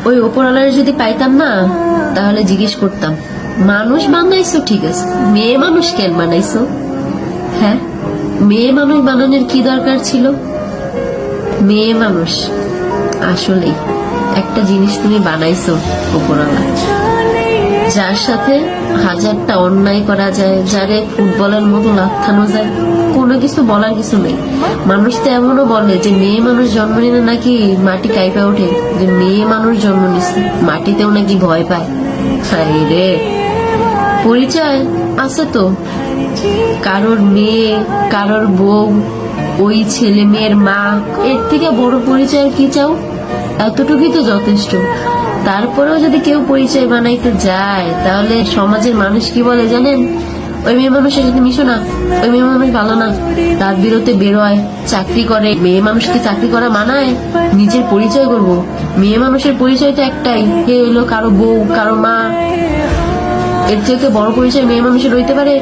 ওই ওপরওয়ালার যদি পাইতাম না, তাহলে জিজ্ঞেস করতাম, মানুষ বানাইছো ঠিক আছে, মেয়ে মানুষ কেন বানাইছো? হ্যাঁ, মেয়ে মানুষ বানানোর কি দরকার ছিল? মেয়ে মানুষ আসলেই একটা জিনিস তুমি বানাইছো ওপরওয়ালা, যার সাথে হাজারটা অন্যায় করা যায়, যারে ফুটবলের মতো লাথানো যায়, কোনো কিছু বলার কিছু নেই। মানুষ তো এমনও বলে যে মেয়ে মানুষ জন্ম নিলে নাকি মাটি কাইপা ওঠে, যে মেয়ে মানুষ জন্ম নিচ্ছে মাটিতেও নাকি ভয় পায়। হায় রে, পরিচয় আছে তো, কারোর মেয়ে, কারোর বউ, ওই ছেলে মেয়ের মা, এর থেকে বড় পরিচয় কি চাও? এতটুকুই তো যথেষ্ট। তারপরেও যদি কেউ পরিচয় বানাইতে যায়, তাহলে সমাজের মানুষ কি বলে জানেন? ওই মেয়ে মানুষের সাথে মিশো না, ওই মেয়ে মানুষ ভালো না, তার বিরুদ্ধে বেরোয়, চাকরি করে। মেয়ে মানুষকে চাকরি করা মানায়? নিজের পরিচয় করব, মেয়ে মানুষের পরিচয় তো একটাই, হে হলো কারো বউ, কারো মা। এর থেকে বড় পরিচয় মেয়ে মানুষের হইতে পারে?